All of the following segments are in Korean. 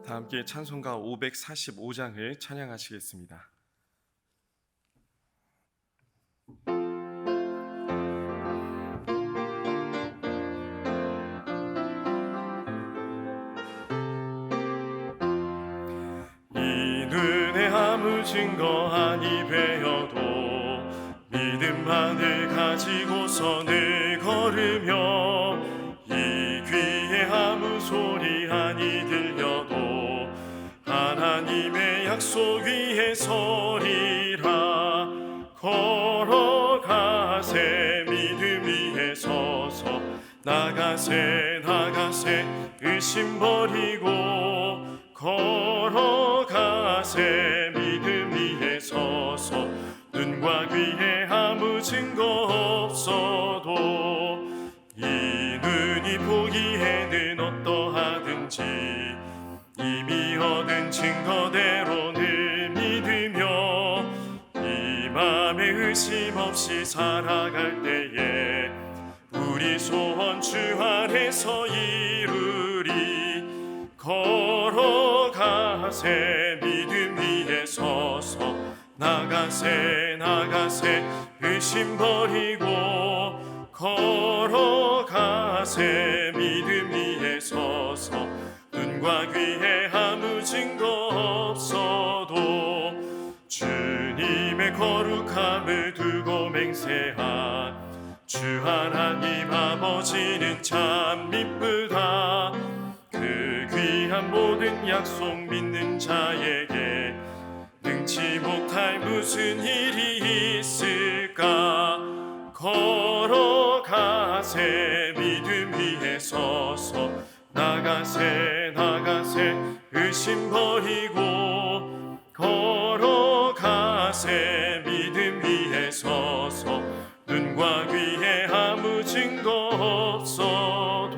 다 함께 찬송가 545장을 찬양하시겠습니다. 이 눈에 아무 증거 아니 되어도 믿음만을 가지고서 늘 걸으며 이 귀에 아무 소리 아니 들려도 하나님의 약속 위에 서리라. 걸어가세 믿음 위에 서서 나가세 의심 버리고 걸어가세 믿음 위에 서서 눈과 귀에 아무 증거 없어도 이 눈이 보기에는 어떠하든지 이미 얻은 증거대로 늘 믿으며 이 맘에 의심 없이 살아갈 때에 우리 소원 주 안에서 이루리. 걸어가세 믿음 위에 서서 나가세 의심 버리고 걸어가세 믿음 위에 서서 눈과 귀에 아무 증거 없어도 주님의 거룩함을 두고 맹세한 주 하나님 아버지는 참 미쁘다. 그 귀한 모든 약속 믿는 자에게 능치 못할 무슨 일이 있을까. 걸어가세 믿음 위에 서서 나가세 의심 버리고 걸어가세 믿음 위에 서서 눈과 귀에 아무 증거 없어도.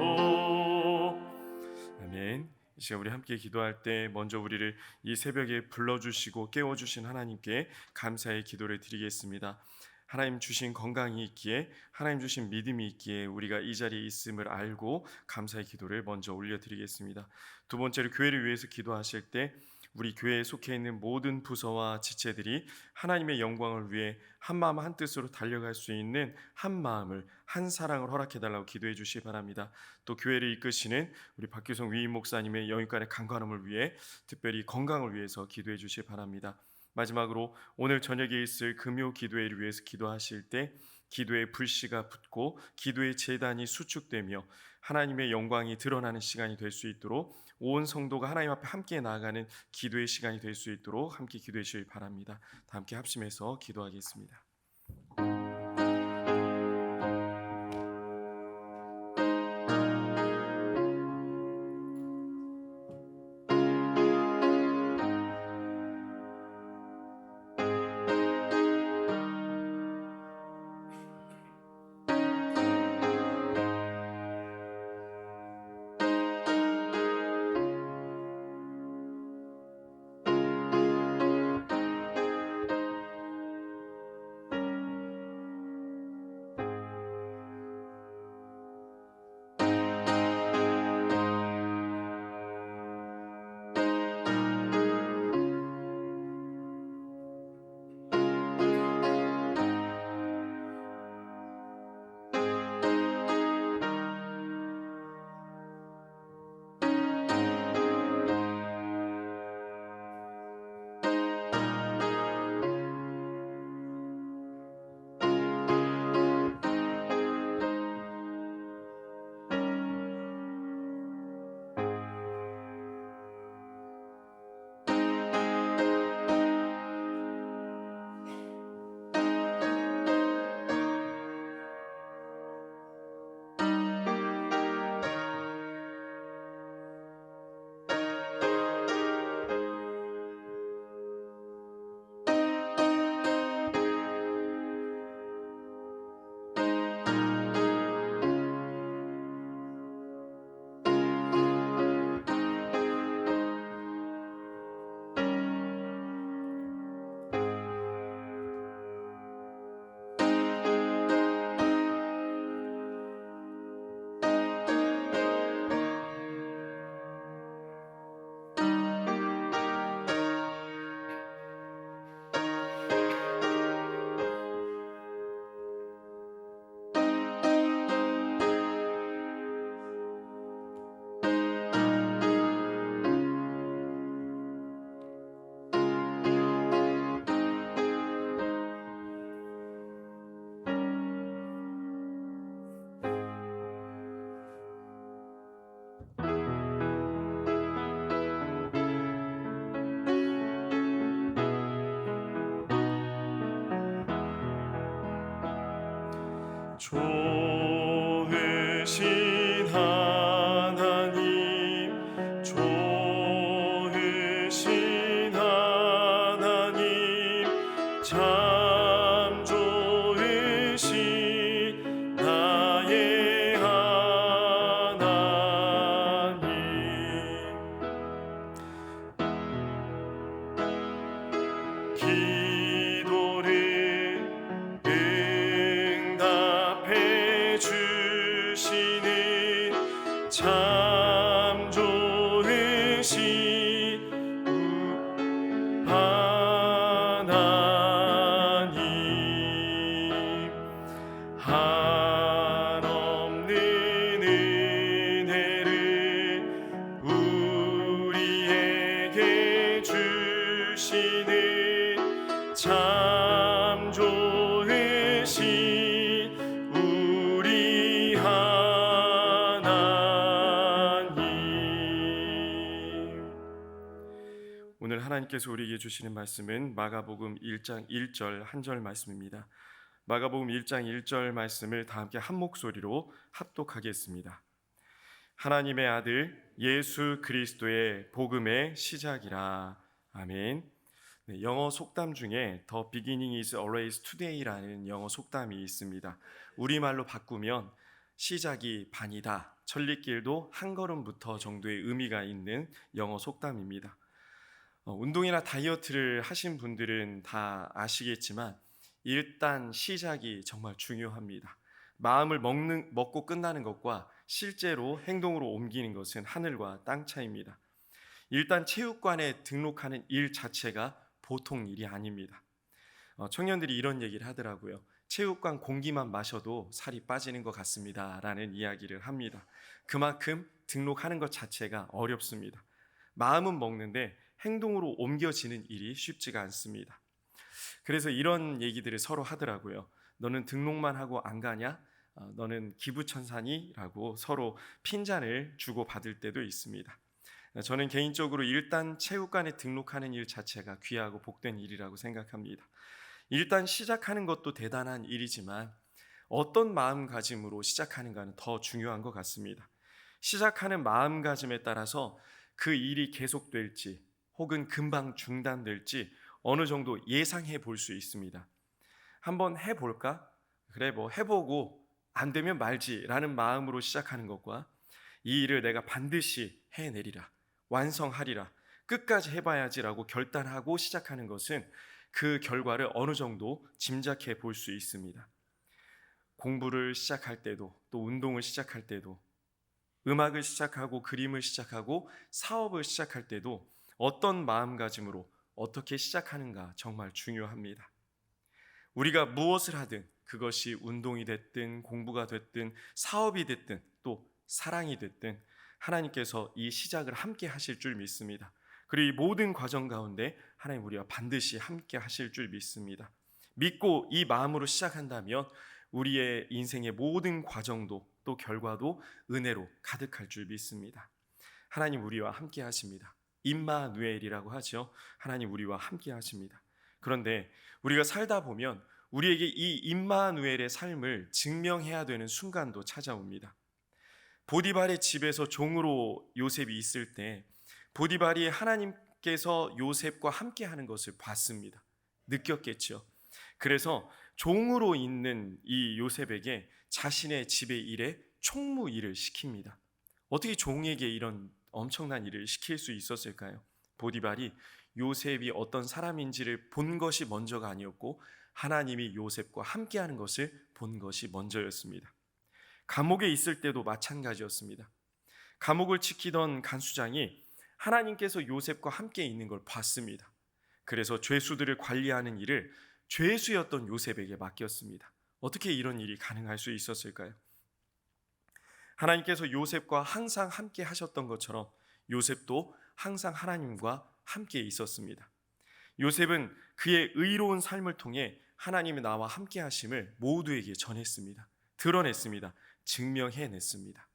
아멘. 이 시간 우리 함께 기도할 때 먼저 우리를 이 새벽에 불러주시고 깨워주신 하나님께 감사의 기도를 드리겠습니다. 하나님 주신 건강이 있기에, 하나님 주신 믿음이 있기에 우리가 이 자리에 있음을 알고 감사의 기도를 먼저 올려드리겠습니다. 두 번째로 교회를 위해서 기도하실 때 우리 교회에 속해 있는 모든 부서와 지체들이 하나님의 영광을 위해 한마음 한뜻으로 달려갈 수 있는 한 마음을, 한 사랑을 허락해달라고 기도해 주시기 바랍니다. 또 교회를 이끄시는 우리 박규성 위임 목사님의 영육간의 강건함을 위해 특별히 건강을 위해서 기도해 주시기 바랍니다. 마지막으로 오늘 저녁에 있을 금요 기도회를 위해서 기도하실 때 기도의 불씨가 붙고 기도의 제단이 수축되며 하나님의 영광이 드러나는 시간이 될 수 있도록 온 성도가 하나님 앞에 함께 나아가는 기도의 시간이 될 수 있도록 함께 기도해 주시기 바랍니다. 다 함께 합심해서 기도하겠습니다. 좋으신 하나님, 좋으신 하나님, 참 좋으신 나의 하나님. 기도를 응답해 주시는 참 좋으신 하나님, 한없는 은혜를 우리에게 주시는 참 좋으신 우리 하나님. 오늘 하나님께서 우리에게 주시는 말씀은 마가복음 1장 1절 한 절 말씀입니다. 마가복음 1장 1절 말씀을 다 함께 한 목소리로 합독하겠습니다. 하나님의 아들 예수 그리스도의 복음의 시작이라. 아멘. 네, 영어 속담 중에 The beginning is always today라는 영어 속담이 있습니다. 우리말로 바꾸면 시작이 반이다, 천리길도 한 걸음부터 정도의 의미가 있는 영어 속담입니다. 운동이나 다이어트를 하신 분들은 다 아시겠지만 일단 시작이 정말 중요합니다. 마음을 먹고 끝나는 것과 실제로 행동으로 옮기는 것은 하늘과 땅 차이입니다. 일단 체육관에 등록하는 일 자체가 보통 일이 아닙니다. 청년들이 이런 얘기를 하더라고요. 체육관 공기만 마셔도 살이 빠지는 것 같습니다 라는 이야기를 합니다. 그만큼 등록하는 것 자체가 어렵습니다. 마음은 먹는데 행동으로 옮겨지는 일이 쉽지가 않습니다. 그래서 이런 얘기들을 서로 하더라고요. 너는 등록만 하고 안 가냐? 너는 기부천사니? 라고 서로 핀잔을 주고 받을 때도 있습니다. 저는 개인적으로 일단 체육관에 등록하는 일 자체가 귀하고 복된 일이라고 생각합니다. 일단 시작하는 것도 대단한 일이지만 어떤 마음가짐으로 시작하는가는 더 중요한 것 같습니다. 시작하는 마음가짐에 따라서 그 일이 계속될지 혹은 금방 중단될지 어느 정도 예상해 볼 수 있습니다. 한번 해볼까? 그래 뭐 해보고 안 되면 말지라는 마음으로 시작하는 것과 이 일을 내가 반드시 해내리라, 완성하리라, 끝까지 해봐야지라고 결단하고 시작하는 것은 그 결과를 어느 정도 짐작해 볼 수 있습니다. 공부를 시작할 때도, 또 운동을 시작할 때도, 음악을 시작하고 그림을 시작하고 사업을 시작할 때도 어떤 마음가짐으로 어떻게 시작하는가 정말 중요합니다. 우리가 무엇을 하든 그것이 운동이 됐든 공부가 됐든 사업이 됐든 또 사랑이 됐든 하나님께서 이 시작을 함께 하실 줄 믿습니다. 그리고 이 모든 과정 가운데 하나님 우리와 반드시 함께 하실 줄 믿습니다. 믿고 이 마음으로 시작한다면 우리의 인생의 모든 과정도 또 결과도 은혜로 가득할 줄 믿습니다. 하나님 우리와 함께 하십니다. 임마누엘이라고 하죠. 하나님 우리와 함께 하십니다. 그런데 우리가 살다 보면 우리에게 이 임마누엘의 삶을 증명해야 되는 순간도 찾아옵니다. 보디발의 집에서 종으로 요셉이 있을 때 보디발이 하나님께서 요셉과 함께 하는 것을 봤습니다. 느꼈겠죠. 그래서 종으로 있는 이 요셉에게 자신의 집의 일에 총무 일을 시킵니다. 어떻게 종에게 이런 엄청난 일을 시킬 수 있었을까요? 보디발이 요셉이 어떤 사람인지를 본 것이 먼저가 아니었고 하나님이 요셉과 함께하는 것을 본 것이 먼저였습니다. 감옥에 있을 때도 마찬가지였습니다. 감옥을 지키던 간수장이 하나님께서 요셉과 함께 있는 걸 봤습니다. 그래서 죄수들을 관리하는 일을 죄수였던 요셉에게 맡겼습니다. 어떻게 이런 일이 가능할 수 있었을까요? 하나님께서 요셉과 항상 함께 하셨던 것처럼 요셉도 항상 하나님과 함께 있었습니다. 요셉은 그의 의로운 삶을 통해 하나님이 나와 함께 하심을 모두에게 전했습니다. 드러냈습니다. 증명해냈습니다.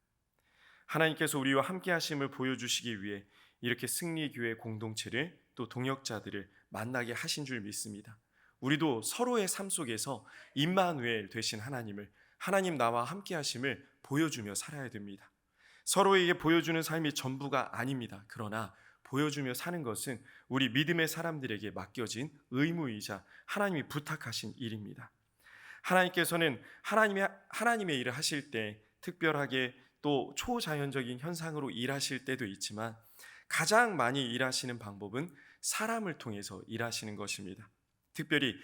하나님께서 우리와 함께 하심을 보여주시기 위해 이렇게 승리교회 공동체를 또 동역자들을 만나게 하신 줄 믿습니다. 우리도 서로의 삶 속에서 임마누엘 되신 하나님을 하나님 나와 함께 하심을 보여주며 살아야 됩니다. 서로에게 보여주는 삶이 전부가 아닙니다. 그러나 보여주며 사는 것은 우리 믿음의 사람들에게 맡겨진 의무이자 하나님이 부탁하신 일입니다. 하나님께서는 하나님의 일을 하실 때 특별하게 또 초자연적인 현상으로 일하실 때도 있지만 가장 많이 일하시는 방법은 사람을 통해서 일하시는 것입니다. 특별히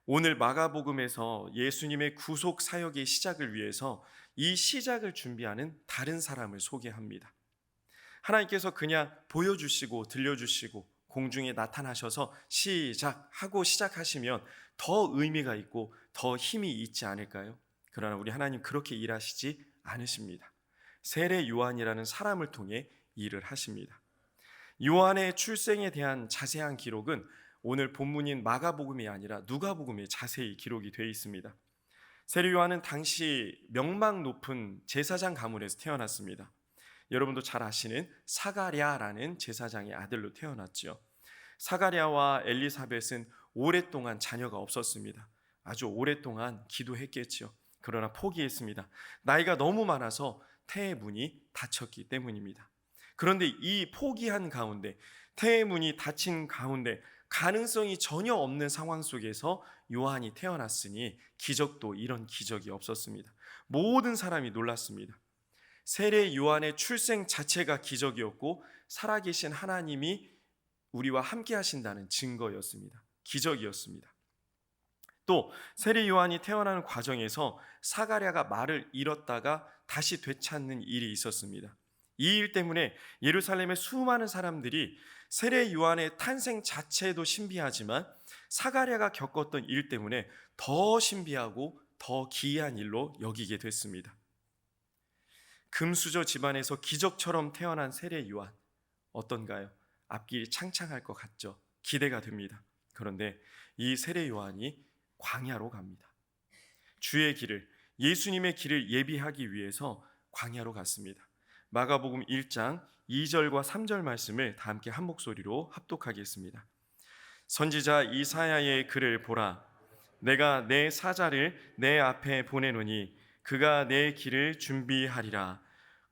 오늘 마가복음에서 예수님의 구속 사역의 시작을 위해서 이 시작을 준비하는 다른 사람을 소개합니다. 하나님께서 그냥 보여주시고 들려주시고 공중에 나타나셔서 시작하고 시작하시면 더 의미가 있고 더 힘이 있지 않을까요? 그러나 우리 하나님 그렇게 일하시지 않으십니다. 세례 요한이라는 사람을 통해 일을 하십니다. 요한의 출생에 대한 자세한 기록은 오늘 본문인 마가복음이 아니라 누가복음에 자세히 기록이 되어 있습니다. 세례 요한은 당시 명망 높은 제사장 가문에서 태어났습니다. 여러분도 잘 아시는 사가랴라는 제사장의 아들로 태어났죠. 사가랴와 엘리사벳은 오랫동안 자녀가 없었습니다. 아주 오랫동안 기도했겠죠. 그러나 포기했습니다. 나이가 너무 많아서 태의 문이 닫혔기 때문입니다. 그런데 이 포기한 가운데, 태의 문이 닫힌 가운데 가능성이 전혀 없는 상황 속에서 요한이 태어났으니 기적도 이런 기적이 없었습니다. 모든 사람이 놀랐습니다. 세례 요한의 출생 자체가 기적이었고 살아계신 하나님이 우리와 함께 하신다는 증거였습니다. 기적이었습니다. 또 세례 요한이 태어나는 과정에서 사가랴가 말을 잃었다가 다시 되찾는 일이 있었습니다. 이 일 때문에 예루살렘의 수많은 사람들이 세례 요한의 탄생 자체도 신비하지만 사가랴가 겪었던 일 때문에 더 신비하고 더 기이한 일로 여기게 됐습니다. 금수저 집안에서 기적처럼 태어난 세례 요한, 어떤가요? 앞길이 창창할 것 같죠? 기대가 됩니다. 그런데 이 세례 요한이 광야로 갑니다. 주의 길을, 예수님의 길을 예비하기 위해서 광야로 갔습니다. 마가복음 1장 2절과 3절 말씀을 다 함께 한 목소리로 합독하겠습니다. 선지자 이사야의 글을 보라. 내가 내 사자를 내 앞에 보내노니 그가 내 길을 준비하리라.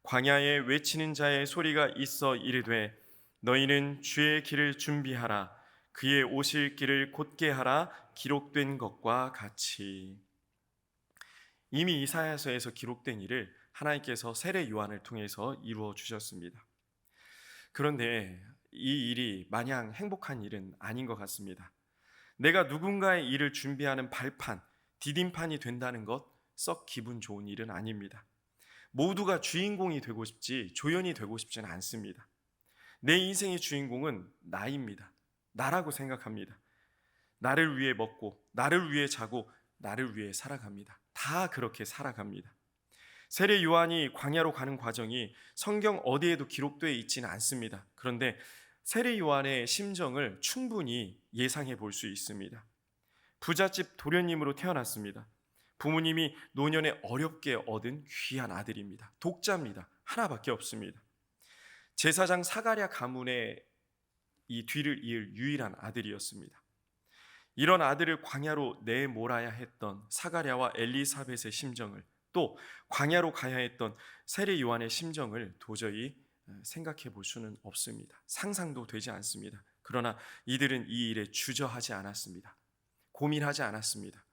광야에 외치는 자의 소리가 있어 이르되 너희는 주의 길을 준비하라. 그의 오실 길을 곧게 하라. 기록된 것과 같이. 이미 이사야서에서 기록된 일을 하나님께서 세례 요한을 통해서 이루어 주셨습니다. 그런데 이 일이 마냥 행복한 일은 아닌 것 같습니다. 내가 누군가의 일을 준비하는 발판, 디딤판이 된다는 것 썩 기분 좋은 일은 아닙니다. 모두가 주인공이 되고 싶지 조연이 되고 싶지는 않습니다. 내 인생의 주인공은 나입니다. 나라고 생각합니다. 나를 위해 먹고, 나를 위해 자고, 나를 위해 살아갑니다. 다 그렇게 살아갑니다. 세례 요한이 광야로 가는 과정이 성경 어디에도 기록되어 있지는 않습니다. 그런데 세례 요한의 심정을 충분히 예상해 볼 수 있습니다. 부잣집 도련님으로 태어났습니다. 부모님이 노년에 어렵게 얻은 귀한 아들입니다. 독자입니다. 하나밖에 없습니다. 제사장 사가랴 가문의 이 뒤를 이을 유일한 아들이었습니다. 이런 아들을 광야로 내몰아야 했던 사가랴와 엘리사벳의 심정을, 또 광야로 가야 했던 세례 요한의 심정을 도저히 생각해 볼 수는 없습니다. 상상도 되지 않습니다. 그러나 이들은 이 일에 주저하지 않았습니다. 고민하지 않았습니다.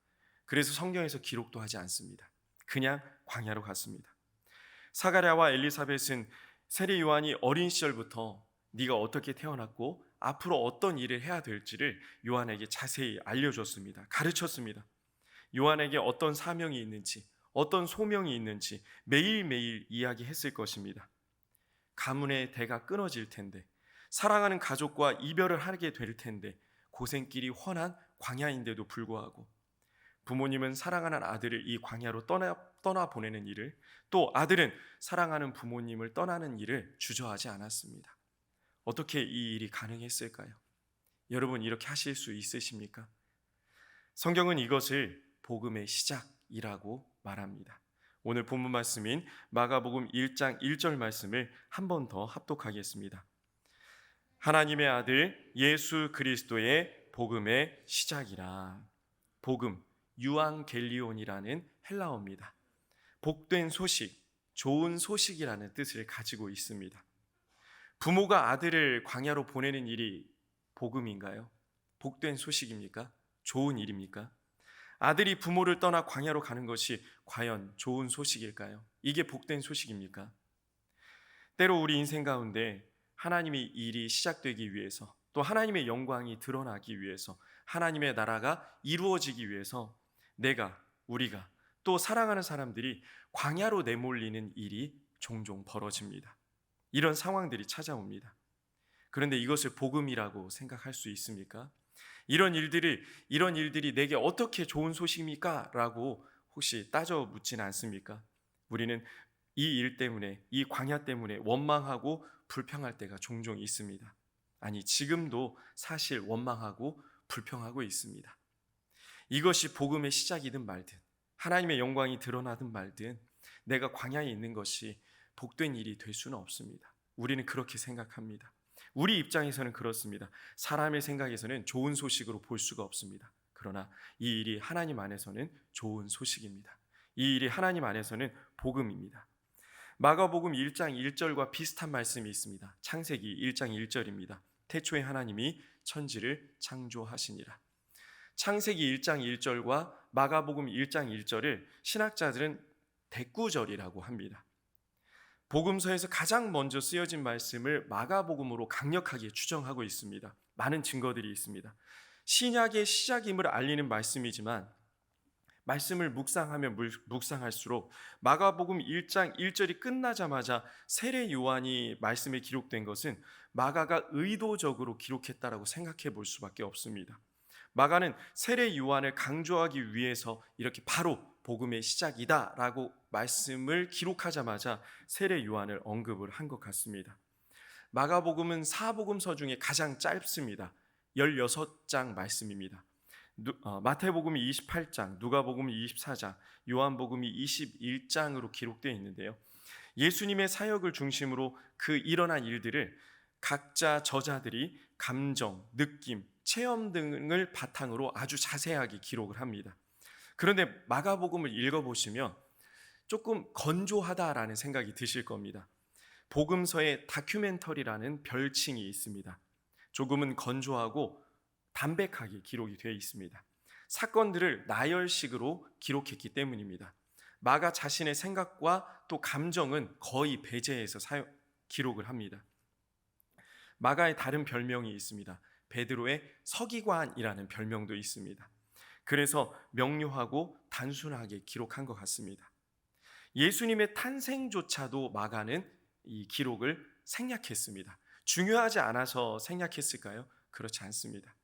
그래서 성경에서 기록도 하지 않습니다. 그냥 광야로 갔습니다. 사가랴와 엘리사벳은 세례 요한이 어린 시절부터 네가 어떻게 태어났고 앞으로 어떤 일을 해야 될지를 요한에게 자세히 알려줬습니다. 가르쳤습니다. 요한에게 어떤 사명이 있는지, 어떤 소명이 있는지 매일매일 이야기했을 것입니다. 가문의 대가 끊어질 텐데, 사랑하는 가족과 이별을 하게 될 텐데, 고생길이 훤한 광야인데도 불구하고 부모님은 사랑하는 아들을 이 광야로 떠나 보내는 일을, 또 아들은 사랑하는 부모님을 떠나는 일을 주저하지 않았습니다. 어떻게 이 일이 가능했을까요? 여러분 이렇게 하실 수 있으십니까? 성경은 이것을 복음의 시작이라고 말합니다. 오늘 본문 말씀인 마가복음 1장 1절 말씀을 한 번 더 합독하겠습니다. 하나님의 아들 예수 그리스도의 복음의 시작이라. 복음, 유앙겔리온이라는 헬라어입니다. 복된 소식, 좋은 소식이라는 뜻을 가지고 있습니다. 부모가 아들을 광야로 보내는 일이 복음인가요? 복된 소식입니까? 좋은 일입니까? 아들이 부모를 떠나 광야로 가는 것이 과연 좋은 소식일까요? 이게 복된 소식입니까? 때로 우리 인생 가운데 하나님의 일이 시작되기 위해서, 또 하나님의 영광이 드러나기 위해서, 하나님의 나라가 이루어지기 위해서 우리가 또 사랑하는 사람들이 광야로 내몰리는 일이 종종 벌어집니다. 이런 상황들이 찾아옵니다. 그런데 이것을 복음이라고 생각할 수 있습니까? 이런 일들이 내게 어떻게 좋은 소식입니까? 라고 혹시 따져 묻지는 않습니까? 우리는 이 일 때문에, 이 광야 때문에 원망하고 불평할 때가 종종 있습니다. 아니, 지금도 사실 원망하고 불평하고 있습니다. 이것이 복음의 시작이든 말든, 하나님의 영광이 드러나든 말든, 내가 광야에 있는 것이 복된 일이 될 수는 없습니다. 우리는 그렇게 생각합니다. 우리 입장에서는 그렇습니다. 사람의 생각에서는 좋은 소식으로 볼 수가 없습니다. 그러나 이 일이 하나님 안에서는 좋은 소식입니다. 이 일이 하나님 안에서는 복음입니다. 마가복음 1장 1절과 비슷한 말씀이 있습니다. 창세기 1장 1절입니다. 태초에 하나님이 천지를 창조하시니라. 창세기 1장 1절과 마가복음 1장 1절을 신학자들은 대꾸절이라고 합니다. 복음서에서 가장 먼저 쓰여진 말씀을 마가복음으로 강력하게 추정하고 있습니다. 많은 증거들이 있습니다. 신약의 시작임을 알리는 말씀이지만 말씀을 묵상하면 묵상할수록 마가복음 1장 1절이 끝나자마자 세례 요한이 말씀에 기록된 것은 마가가 의도적으로 기록했다라고 생각해 볼 수밖에 없습니다. 마가는 세례 요한을 강조하기 위해서 이렇게 바로 복음의 시작이다라고 말씀을 기록하자마자 세례 요한을 언급을 한 것 같습니다. 마가복음은 사복음서 중에 가장 짧습니다. 16장 말씀입니다. 마태복음이 28장, 누가복음이 24장, 요한복음이 21장으로 기록되어 있는데요. 예수님의 사역을 중심으로 그 일어난 일들을 각자 저자들이 감정, 느낌, 체험 등을 바탕으로 아주 자세하게 기록을 합니다. 그런데 마가복음을 읽어보시면 조금 건조하다라는 생각이 드실 겁니다. 복음서에 다큐멘터리라는 별칭이 있습니다. 조금은 건조하고 담백하게 기록이 되어 있습니다. 사건들을 나열식으로 기록했기 때문입니다. 마가 자신의 생각과 또 감정은 거의 배제해서 기록을 합니다. 마가의 다른 별명이 있습니다. 베드로의 서기관이라는 별명도 있습니다. 그래서 명료하고 단순하게 기록한 것 같습니다. 예수님의 탄생조차도 마가는 이 기록을 생략했습니다. 중요하지 않아서 생략했을까요? 그렇지 않습니다.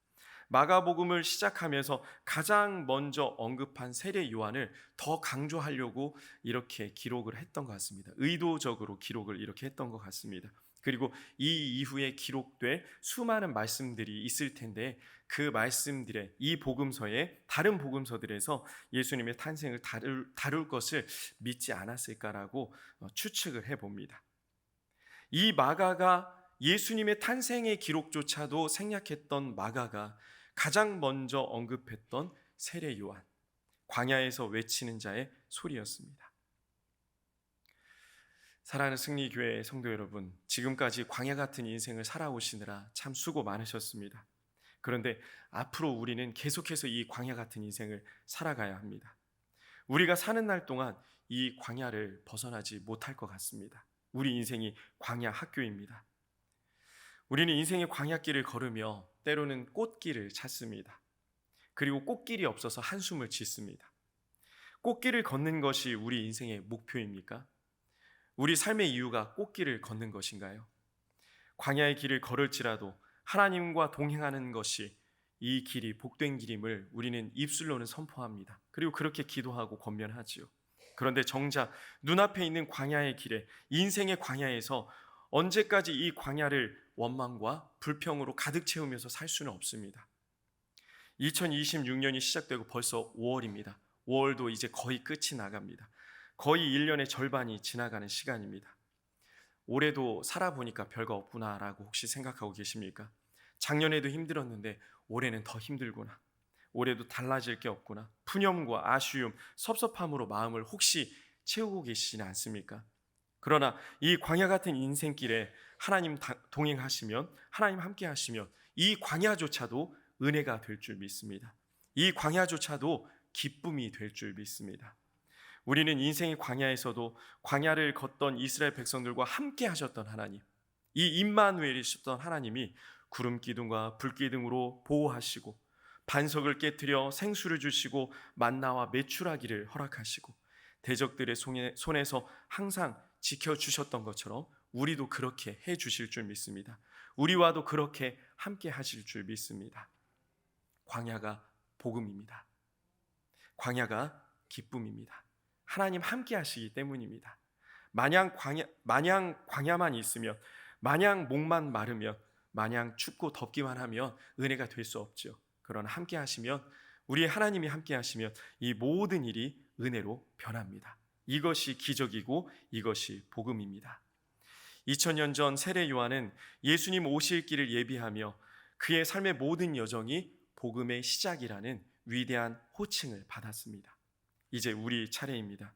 마가복음을 시작하면서 가장 먼저 언급한 세례 요한을 더 강조하려고 이렇게 기록을 했던 것 같습니다. 의도적으로 기록을 이렇게 했던 것 같습니다. 그리고 이 이후에 기록될 수많은 말씀들이 있을 텐데 그 말씀들의 이 복음서에 다른 복음서들에서 예수님의 탄생을 다룰 것을 믿지 않았을까라고 추측을 해봅니다. 이 마가가 예수님의 탄생의 기록조차도 생략했던 마가가 가장 먼저 언급했던 세례 요한, 광야에서 외치는 자의 소리였습니다. 사랑하는 승리교회 성도 여러분, 지금까지 광야 같은 인생을 살아오시느라 참 수고 많으셨습니다. 그런데 앞으로 우리는 계속해서 이 광야 같은 인생을 살아가야 합니다. 우리가 사는 날 동안 이 광야를 벗어나지 못할 것 같습니다. 우리 인생이 광야 학교입니다. 우리는 인생의 광야길을 걸으며 때로는 꽃길을 찾습니다. 그리고 꽃길이 없어서 한숨을 짓습니다. 꽃길을 걷는 것이 우리 인생의 목표입니까? 우리 삶의 이유가 꽃길을 걷는 것인가요? 광야의 길을 걸을지라도 하나님과 동행하는 것이 이 길이 복된 길임을 우리는 입술로는 선포합니다. 그리고 그렇게 기도하고 권면하지요. 그런데 정작 눈앞에 있는 광야의 길에, 인생의 광야에서 언제까지 이 광야를 원망과 불평으로 가득 채우면서 살 수는 없습니다. 2026년이 시작되고 벌써 5월입니다. 5월도 이제 거의 끝이 나갑니다. 거의 1년의 절반이 지나가는 시간입니다. 올해도 살아보니까 별거 없구나라고 혹시 생각하고 계십니까? 작년에도 힘들었는데 올해는 더 힘들구나. 올해도 달라질 게 없구나. 푸념과 아쉬움, 섭섭함으로 마음을 혹시 채우고 계시지는 않습니까? 그러나 이 광야 같은 인생길에 하나님 동행하시면, 하나님 함께 하시면 이 광야조차도 은혜가 될 줄 믿습니다. 이 광야조차도 기쁨이 될 줄 믿습니다. 우리는 인생의 광야에서도 광야를 걷던 이스라엘 백성들과 함께 하셨던 하나님, 이 임마누엘이셨던 하나님이 구름 기둥과 불 기둥으로 보호하시고 반석을 깨뜨려 생수를 주시고 만나와 메추라기를 허락하시고 대적들의 손에서 항상 지켜주셨던 것처럼 우리도 그렇게 해주실 줄 믿습니다. 우리와도 그렇게 함께 하실 줄 믿습니다. 광야가 복음입니다. 광야가 기쁨입니다. 하나님 함께 하시기 때문입니다. 마냥 광야만 있으면, 마냥 목만 마르면, 마냥 춥고 덥기만 하면 은혜가 될 수 없죠. 그러나 함께 하시면, 우리 하나님이 함께 하시면 이 모든 일이 은혜로 변합니다. 이것이 기적이고 이것이 복음입니다. 2000년 전 세례 요한은 예수님 오실 길을 예비하며 그의 삶의 모든 여정이 복음의 시작이라는 위대한 호칭을 받았습니다. 이제 우리 차례입니다.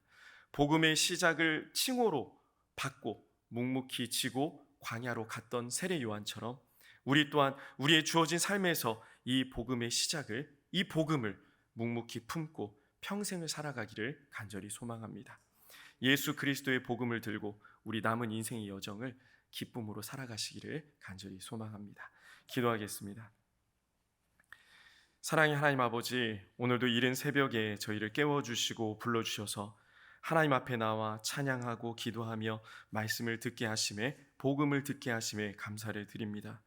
복음의 시작을 칭호로 받고 묵묵히 지고 광야로 갔던 세례 요한처럼 우리 또한 우리의 주어진 삶에서 이 복음의 시작을, 이 복음을 묵묵히 품고 평생을 살아가기를 간절히 소망합니다. 예수 그리스도의 복음을 들고 우리 남은 인생의 여정을 기쁨으로 살아가시기를 간절히 소망합니다. 기도하겠습니다. 사랑의 하나님 아버지, 오늘도 이른 새벽에 저희를 깨워주시고 불러주셔서 하나님 앞에 나와 찬양하고 기도하며 말씀을 듣게 하심에, 복음을 듣게 하심에 감사를 드립니다.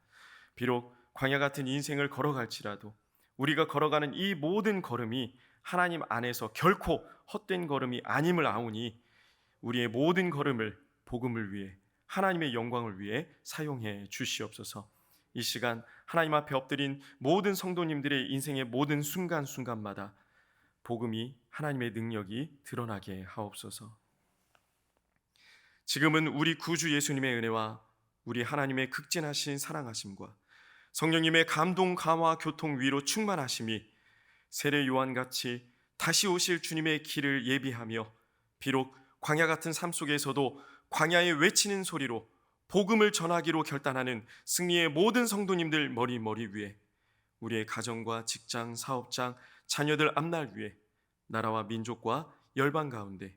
비록 광야 같은 인생을 걸어갈지라도 우리가 걸어가는 이 모든 걸음이 하나님 안에서 결코 헛된 걸음이 아님을 아오니 우리의 모든 걸음을 복음을 위해, 하나님의 영광을 위해 사용해 주시옵소서. 이 시간 하나님 앞에 엎드린 모든 성도님들의 인생의 모든 순간순간마다 복음이, 하나님의 능력이 드러나게 하옵소서. 지금은 우리 구주 예수님의 은혜와 우리 하나님의 극진하신 사랑하심과 성령님의 감동, 감화, 교통, 위로 충만하심이 세례 요한같이 다시 오실 주님의 길을 예비하며 비록 광야 같은 삶 속에서도 광야에 외치는 소리로 복음을 전하기로 결단하는 승리의 모든 성도님들 머리 위에, 우리의 가정과 직장, 사업장, 자녀들 앞날 위에, 나라와 민족과 열방 가운데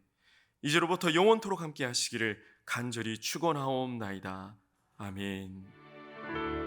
이제로부터 영원토록 함께 하시기를 간절히 축원하옵나이다. 아멘.